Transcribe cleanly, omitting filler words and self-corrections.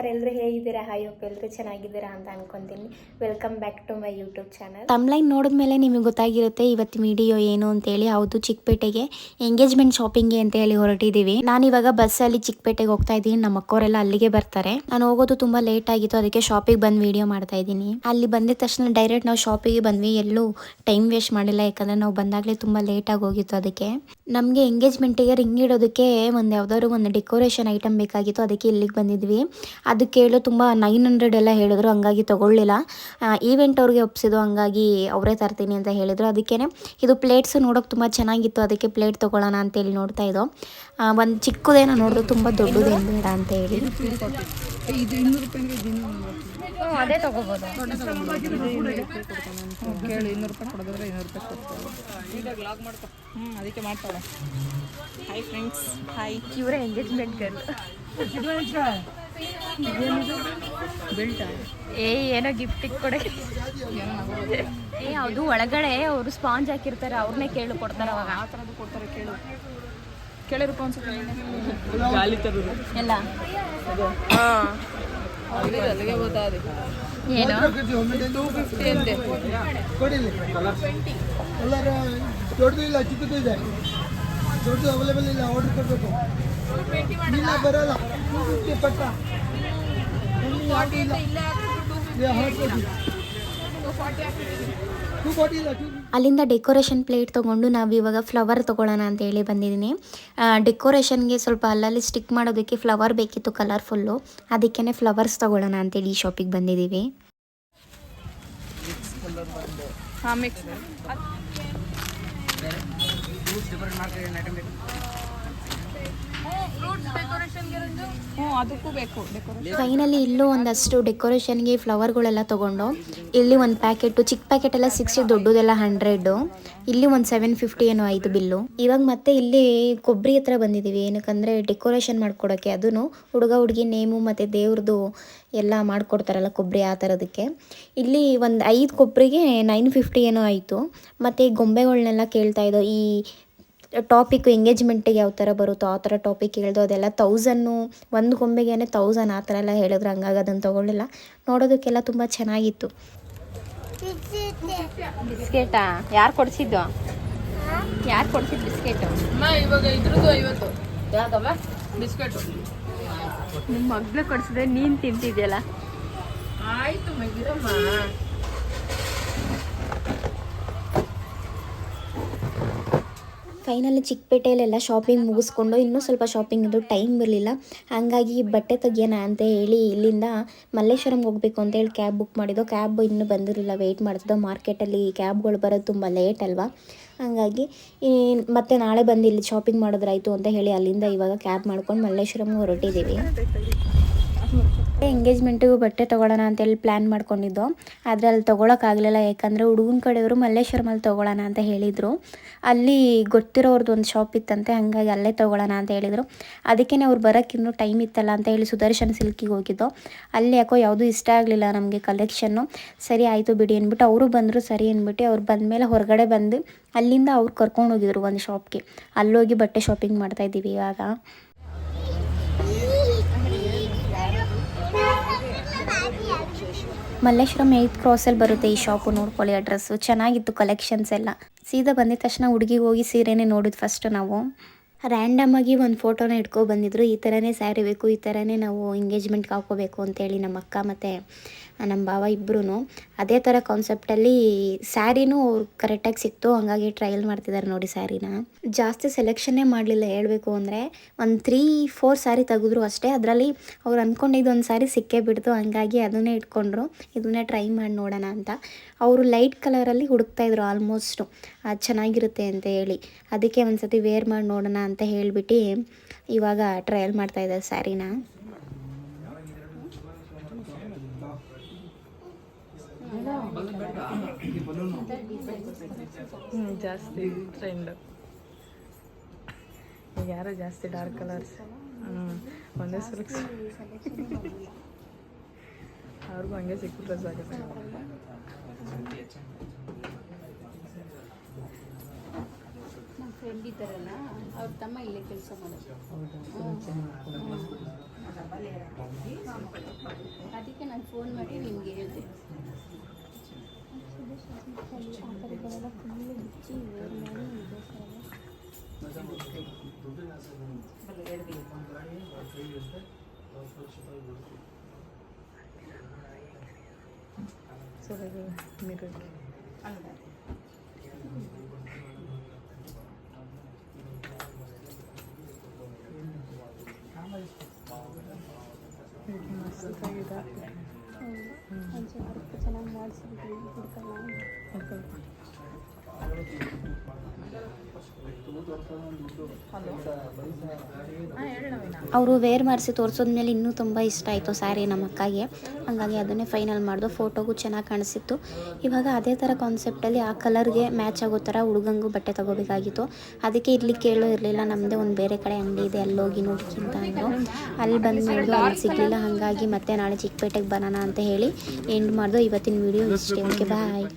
ನಮಸ್ಕಾರ, ಎಲ್ಲರೂ ಹೇಗಿದ್ದೀರಾ? ಹೋಪ್ ಎಲ್ಲರೂ ಚೆನ್ನಾಗಿದ್ದೀರಾ ಅಂತ ಅನ್ಕೊಂತೀನಿ. Welcome back to my YouTube channel. Thumbnail ನೋಡಿದ್ಮೇಲೆ ನಿಮಗೆ ಗೊತ್ತಾಗಿರುತ್ತೆ ಇವತ್ತು ವಿಡಿಯೋ ಏನು ಅಂತೇಳಿ. ಹೌದು, ಚಿಕ್ಕಪೇಟೆಗೆ ಎಂಗೇಜ್ಮೆಂಟ್ ಶಾಪಿಂಗ್ಗೆ ಅಂತ ಹೇಳಿ ಹೊರಟಿದ್ದೀವಿ. ನಾನಿವಾಗ ಬಸ್ಸಲ್ಲಿ ಚಿಕ್ಕಪೇಟೆಗೆ ಹೋಗ್ತಾ ಇದ್ದೀನಿ. ನಮ್ಮ ಅಕ್ಕವರೆಲ್ಲ ಅಲ್ಲಿಗೆ ಬರ್ತಾರೆ. ನಾನು ಹೋಗೋದು ತುಂಬಾ ಲೇಟ್ ಆಗಿತ್ತು, ಅದಕ್ಕೆ ಶಾಪಿಗೆ ಬಂದು ವಿಡಿಯೋ ಮಾಡ್ತಾ ಇದ್ದೀನಿ. ಅಲ್ಲಿ ಬಂದಿದ ತಕ್ಷಣ ಡೈರೆಕ್ಟ್ ನಾವು ಶಾಪಿಗೆ ಬಂದ್ವಿ. ಎಲ್ಲೂ ಟೈಮ್ ವೇಸ್ಟ್ ಮಾಡಿಲ್ಲ, ಯಾಕಂದ್ರೆ ನಾವು ಬಂದಾಗಲೇ ತುಂಬಾ ಲೇಟ್ ಆಗಿ ಹೋಗಿತ್ತು. ಅದಕ್ಕೆ ನಮಗೆ ಎಂಗೇಜ್ಮೆಂಟಿಗೆ ರಿಂಗ್ ಇಡೋದಕ್ಕೆ ಯಾವ್ದಾದ್ರು ಒಂದು ಡೆಕೋರೇಷನ್ ಐಟಮ್ ಬೇಕಾಗಿತ್ತು. ಅದಕ್ಕೆ ಇಲ್ಲಿಗೆ ಬಂದಿದ್ವಿ. ಅದು ಕೇಳು ತುಂಬ 900 ಎಲ್ಲ ಹೇಳಿದ್ರು, ಹಂಗಾಗಿ ತೊಗೊಳ್ಳಿಲ್ಲ. ಈವೆಂಟ್ ಅವ್ರಿಗೆ ಒಪ್ಸಿದ್ದು, ಹಂಗಾಗಿ ಅವರೇ ತರ್ತೀನಿ ಅಂತ ಹೇಳಿದರು. ಅದಕ್ಕೇ ಇದು ಪ್ಲೇಟ್ಸ್ ನೋಡೋಕೆ ತುಂಬ ಚೆನ್ನಾಗಿತ್ತು, ಅದಕ್ಕೆ ಪ್ಲೇಟ್ ತೊಗೊಳ್ಳೋಣ ಅಂತೇಳಿ ನೋಡ್ತಾ ಇದ್ದೋ. ಒಂದು ಚಿಕ್ಕದೇನೋ ನೋಡಿದ್ರು, ತುಂಬ ದೊಡ್ಡದೇನು ಬೇಡ ಅಂತ ಹೇಳಿ. ಅದೇ ತಗೋಬೋದು. ಕೇಳಿ 200 ರೂಪಾಯಿ ಕೊಡೋದಾದ್ರೆ 200 ರೂಪಾಯಿ ಕೊಡ್ತಾರೆ. ಈಗ ವ್ಲಾಗ್ ಮಾಡ್ಕೊ. ಅದಕ್ಕೆ ಮಾಡ್ತಾಳೆ. Hi friends, hi. ಇವರೇ ಎಂಗೇಜ್ಮೆಂಟ್ ಗರ್ಲ್. ಏನೋ ಗಿಫ್ಟಿಗೆ ಕೊಡಕ್ಕೆ ಅದು ಒಳಗಡೆ ಅವರು ಸ್ಪಾಂಜ್ ಹಾಕಿರ್ತಾರೆ, ಅವ್ರನ್ನೇ ಕೇಳು ಕೊಡ್ತಾರೆ. ಅವಾಗ ಆ ಥರದ್ದು ಕೊಡ್ತಾರೆ, ಕೇಳಿರಪ್ಪ ಅನ್ಸುತ್ತೆ. ಗಾಲಿ ತರೋದು ಎಲ್ಲ ಅಲ್ಲಿಗೆ ಗೊತ್ತಾದೆ. ಏನು 250 ಅಂತೆ. ದೊಡ್ಡದು ಇಲ್ಲ, ಚಿಕ್ಕದು ಇದೆ. ದೊಡ್ಡದು ಅವೈಲೇಬಲ್ ಇಲ್ಲ, ಆರ್ಡರ್ ಕೊಡಬೇಕು. ಇಲ್ಲ ಬರಲ್ಲ. 250 ಪಟ್ಟ. ಅಲ್ಲಿಂದ ಡೆಕೋರೇಷನ್ ಪ್ಲೇಟ್ ತೊಗೊಂಡು ನಾವು ಇವಾಗ ಫ್ಲವರ್ ತೊಗೊಳ್ಳೋಣ ಅಂತ ಹೇಳಿ ಬಂದಿದ್ದೀನಿ. ಡೆಕೋರೇಷನ್ಗೆ ಸ್ವಲ್ಪ ಅಲ್ಲಲ್ಲಿ ಸ್ಟಿಕ್ ಮಾಡೋದಕ್ಕೆ ಫ್ಲವರ್ ಬೇಕಿತ್ತು, ಕಲರ್ಫುಲ್ಲು. ಅದಕ್ಕೇ ಫ್ಲವರ್ಸ್ ತೊಗೊಳ್ಳೋಣ ಅಂತೇಳಿ ಈ ಶಾಪಿಗೆ ಬಂದಿದ್ದೀವಿ. ಹಾಂ, ಮಿಕ್ಸ್. ಅದಕ್ಕೂ ಬೇಕು ಡೆಕೋರೇಷನ್. ಫೈನಲಿ ಇಲ್ಲೂ ಒಂದಷ್ಟು ಡೆಕೋರೇಷನ್ಗೆ ಫ್ಲವರ್ಗಳೆಲ್ಲ ತೊಗೊಂಡು, ಇಲ್ಲಿ ಒಂದು ಪ್ಯಾಕೆಟು, ಚಿಕ್ಕ ಪ್ಯಾಕೆಟ್ ಎಲ್ಲ 60, ದೊಡ್ಡದೆಲ್ಲ 100. ಇಲ್ಲಿ ಒಂದು 750 ಏನೋ ಆಯಿತು ಬಿಲ್ಲು. ಇವಾಗ ಮತ್ತೆ ಇಲ್ಲಿ ಕೊಬ್ಬರಿ ಹತ್ರ ಬಂದಿದ್ದೀವಿ. ಏನಕ್ಕಂದರೆ ಡೆಕೋರೇಷನ್ ಮಾಡ್ಕೊಡೋಕ್ಕೆ. ಅದೂ ಹುಡುಗ ಹುಡುಗಿ ನೇಮು ಮತ್ತು ದೇವ್ರದ್ದು ಎಲ್ಲ ಮಾಡಿಕೊಡ್ತಾರಲ್ಲ ಕೊಬ್ಬರಿ, ಆ ಥರದಕ್ಕೆ. ಇಲ್ಲಿ ಒಂದು 5 ಕೊಬ್ಬರಿಗೆ 950 ಏನೋ ಆಯಿತು. ಮತ್ತು ಗೊಂಬೆಗಳನ್ನೆಲ್ಲ ಕೇಳ್ತಾ ಇದ್ದೋ. ಈ ಟಾಪಿಕ್ ಎಂಗೇಜ್ಮೆಂಟಿಗೆ ಯಾವ ಥರ ಬರುತ್ತೋ ಆ ಥರ ಟಾಪಿಕ್ ಹೇಳ್ದು. ಅದೆಲ್ಲ 1000, ಒಂದು ಗೊಂಬೆಗೆ 1000 ಆ ಥರ ಎಲ್ಲ ಹೇಳಿದ್ರು. ಹಂಗಾಗಿ ಅದನ್ನು ತೊಗೊಳ್ಳಿಲ್ಲ. ನೋಡೋದಕ್ಕೆಲ್ಲ ತುಂಬ ಚೆನ್ನಾಗಿತ್ತು. ಬಿಸ್ಕೆಟಾ? ಯಾರು ಕೊಡಿಸಿದ್ದು? ಯಾರು ಕೊಡಿಸಿದ್ದು ಬಿಸ್ಕೆಟು? ಇವಾಗ ಇದ್ರದ್ದು 50. ಯಾಕಮ್ಮ ಬಿಸ್ಕೆಟು? ನಿಮ್ಮ ಮಗಳು ಕೊಡಿಸಿದ್ರೆ ನೀನು ತಿಂತಿದ್ಯಲ್ಲ. ಆಯಿತು ಮಗಿರಮ್ಮ. ಫೈನಲಿ ಚಿಕ್ಕಪೇಟೆಯಲ್ಲೆಲ್ಲ ಶಾಪಿಂಗ್ ಮುಗಿಸ್ಕೊಂಡು ಇನ್ನೂ ಸ್ವಲ್ಪ ಶಾಪಿಂಗ್ ಇದ್ದು ಟೈಮ್ ಬರಲಿಲ್ಲ. ಹಾಗಾಗಿ ಬಟ್ಟೆ ತೆಗಿಯೋಣ ಅಂತ ಹೇಳಿ ಇಲ್ಲಿಂದ ಮಲ್ಲೇಶ್ವರಂಗೆ ಹೋಗಬೇಕು ಅಂತೇಳಿ ಕ್ಯಾಬ್ ಬುಕ್ ಮಾಡಿದ್ದೋ. ಕ್ಯಾಬ್ ಇನ್ನೂ ಬಂದಿರಲಿಲ್ಲ, ವೆಯ್ಟ್ ಮಾಡ್ತಿದ್ದೋ. ಮಾರ್ಕೆಟಲ್ಲಿ ಕ್ಯಾಬ್ಗಳು ಬರೋದು ತುಂಬ ಲೇಟ್ ಅಲ್ವಾ, ಹಾಗಾಗಿ ಮತ್ತೆ ನಾಳೆ ಬಂದು ಇಲ್ಲಿ ಶಾಪಿಂಗ್ ಮಾಡೋದ್ರಾಯ್ತು ಅಂತ ಹೇಳಿ ಅಲ್ಲಿಂದ ಇವಾಗ ಕ್ಯಾಬ್ ಮಾಡ್ಕೊಂಡು ಮಲ್ಲೇಶ್ವರಂಗೆ ಹೊರಟಿದ್ದೀವಿ. ಎಂಗೇಜ್ಮೆಂಟಿಗೂ ಬಟ್ಟೆ ತೊಗೊಳ್ಳೋಣ ಅಂತೇಳಿ ಪ್ಲ್ಯಾನ್ ಮಾಡ್ಕೊಂಡಿದ್ದೋ. ಆದರೆ ಅಲ್ಲಿ ತೊಗೊಳಕ್ಕಾಗಲಿಲ್ಲ, ಯಾಕಂದರೆ ಹುಡುಗನ ಕಡೆಯವರು ಮಲ್ಲೇಶ್ವರಮಲ್ಲಿ ತೊಗೊಳ್ಳೋಣ ಅಂತ ಹೇಳಿದರು. ಅಲ್ಲಿ ಗೊತ್ತಿರೋರ್ದು ಒಂದು ಶಾಪ್ ಇತ್ತಂತೆ, ಹಾಗಾಗಿ ಅಲ್ಲೇ ತೊಗೊಳ್ಳೋಣ ಅಂತ ಹೇಳಿದರು. ಅದಕ್ಕೇ ಅವ್ರು ಬರೋಕ್ಕೆ ಇನ್ನೂ ಟೈಮ್ ಇತ್ತಲ್ಲ ಅಂತ ಹೇಳಿ ಸುದರ್ಶನ್ ಸಿಲ್ಕಿಗೆ ಹೋಗಿದ್ದೋ. ಅಲ್ಲಿ ಯಾಕೋ ಯಾವುದೂ ಇಷ್ಟ ಆಗಲಿಲ್ಲ ನಮಗೆ ಕಲೆಕ್ಷನ್ನು. ಸರಿ ಆಯಿತು ಬಿಡಿ ಅಂದ್ಬಿಟ್ಟು ಅವರು ಬಂದರು. ಸರಿ ಅಂದ್ಬಿಟ್ಟು ಅವ್ರು ಬಂದಮೇಲೆ ಹೊರಗಡೆ ಬಂದು ಅಲ್ಲಿಂದ ಅವ್ರು ಕರ್ಕೊಂಡು ಹೋಗಿದ್ರು ಒಂದು ಶಾಪ್ಗೆ. ಅಲ್ಲೋಗಿ ಬಟ್ಟೆ ಶಾಪಿಂಗ್ ಮಾಡ್ತಾಯಿದ್ದೀವಿ ಇವಾಗ. ಮಲ್ಲೇಶ್ವರಂ 8th ಕ್ರಾಸಲ್ಲಿ ಬರುತ್ತೆ ಈ ಶಾಪು. ನೋಡ್ಕೊಳ್ಳಿ, ಅಡ್ರೆಸ್ಸು ಚೆನ್ನಾಗಿತ್ತು, ಕಲೆಕ್ಷನ್ಸ್ ಎಲ್ಲ. ಸೀದಾ ಬಂದಿದ ತಕ್ಷಣ ಹುಡುಗಿಗೆ ಹೋಗಿ ಸೀರೆನೇ ನೋಡಿದ್ದು ಫಸ್ಟ್ ನಾವು. ರ್ಯಾಂಡಮಾಗಿ ಒಂದು ಫೋಟೋನ ಬಂದಿದ್ರು. ಈ ಥರನೇ ಸ್ಯಾರಿ ಬೇಕು, ಈ ಥರನೇ ನಾವು ಎಂಗೇಜ್ಮೆಂಟ್ಗೆ ಹಾಕ್ಕೋಬೇಕು ಅಂತೇಳಿ ನಮ್ಮ ಅಕ್ಕ ಮತ್ತು ನಮ್ಮ ಭಾವ ಇಬ್ಬರೂ ಅದೇ ಥರ ಕಾನ್ಸೆಪ್ಟಲ್ಲಿ ಸ್ಯಾರಿನೂ ಅವ್ರು ಕರೆಕ್ಟಾಗಿ ಸಿಕ್ತು. ಹಂಗಾಗಿ ಟ್ರಯಲ್ ಮಾಡ್ತಿದ್ದಾರೆ ನೋಡಿ ಸ್ಯಾರಿನ. ಜಾಸ್ತಿ ಸೆಲೆಕ್ಷನ್ನೇ ಮಾಡಲಿಲ್ಲ ಹೇಳಬೇಕು ಅಂದರೆ. ಒಂದು 3-4 ಸ್ಯಾರಿ ತೆಗೆದ್ರು ಅಷ್ಟೇ. ಅದರಲ್ಲಿ ಅವ್ರು ಅಂದ್ಕೊಂಡಿದ್ದು ಒಂದು ಸ್ಯಾರಿ ಸಿಕ್ಕೇ ಬಿಡ್ತು, ಹಂಗಾಗಿ ಅದನ್ನೇ ಇಟ್ಕೊಂಡ್ರು. ಇದನ್ನೇ ಟ್ರೈ ಮಾಡಿ ನೋಡೋಣ ಅಂತ. ಅವರು ಲೈಟ್ ಕಲರಲ್ಲಿ ಹುಡುಕ್ತಾಯಿದ್ರು ಆಲ್ಮೋಸ್ಟು, ಅದು ಚೆನ್ನಾಗಿರುತ್ತೆ ಅಂತ ಹೇಳಿ. ಅದಕ್ಕೆ ಒಂದು ಸತಿ ವೇರ್ ಮಾಡಿ ನೋಡೋಣ ಅಂತ ಹೇಳಿಬಿಟ್ಟು ಇವಾಗ ಟ್ರಯಲ್ ಮಾಡ್ತಾಯಿದ್ದಾರೆ ಸ್ಯಾರಿನ. ಜಾಸ್ತಿ ಟ್ರೆಂಡ್ ಈಗ ಯಾರು ಜಾಸ್ತಿ ಡಾರ್ಕ್ ಕಲರ್ಸ್. ಒಂದೇ ಸಿಲ್ಕ್ಸ್ ಅವ್ರಿಗೂ ಹಂಗೆ ಸಿಕ್ಬಿಟ್ರೆ ಸಾಗುತ್ತೆ. ಫ್ರೆಂಡ್ ಇದ್ದಾರಲ್ಲ ಅವ್ರ ತಮ್ಮ ಇಲ್ಲೇ ಕೆಲಸ ಮಾಡೋದು. ಅದಕ್ಕೆ ನಾನು ಫೋನ್ ಮಾಡಿ ನಿಮಗೆ ಹೇಳಿದೆ. ಚೆನ್ನಾಗಿ ಮಾಡಿಸಿಬಿಟ್ಟು ಅವರು ವೇರ್ ಮಾಡಿಸಿ ತೋರಿಸೋದ್ಮೇಲೆ ಇನ್ನೂ ತುಂಬ ಇಷ್ಟ ಆಯಿತು ಸ್ಯಾರಿ ನಮ್ಮ ಅಕ್ಕಗೆ. ಹಾಗಾಗಿ ಅದನ್ನೇ ಫೈನಲ್ ಮಾಡಿದ್ರು. ಫೋಟೋಗೂ ಚೆನ್ನಾಗಿ ಕಾಣಿಸಿತ್ತು. ಇವಾಗ ಅದೇ ಥರ ಕಾನ್ಸೆಪ್ಟಲ್ಲಿ ಆ ಕಲರ್ಗೆ ಮ್ಯಾಚ್ ಆಗೋ ಥರ ಹುಡುಗಂಗೂ ಬಟ್ಟೆ ತೊಗೋಬೇಕಾಗಿತ್ತು. ಅದಕ್ಕೆ ಇಲ್ಲಿ ಕೇಳೋ ಇರಲಿಲ್ಲ, ನಮ್ಮದೇ ಒಂದು ಬೇರೆ ಕಡೆ ಅಂಗಡಿ ಇದೆ ಅಲ್ಲೋಗಿ ನೋಡ್ಕಿ ಅಂತ ಅಂದರು. ಅಲ್ಲಿ ಬಂದು ನೋಡಿದ್ರು, ಅಲ್ಲಿ ಸಿಗಲಿಲ್ಲ. ಹಾಗಾಗಿ ಮತ್ತೆ ನಾಳೆ ಚಿಕ್ಕಪೇಟೆಗೆ ಬರೋಣ ಅಂತ ಹೇಳಿ ಎಂಡ್ ಮಾಡಿದ್ರು. ಇವತ್ತಿನ ವೀಡಿಯೋ ಇಷ್ಟೇ. ಓಕೆ, ಬಾಯ್.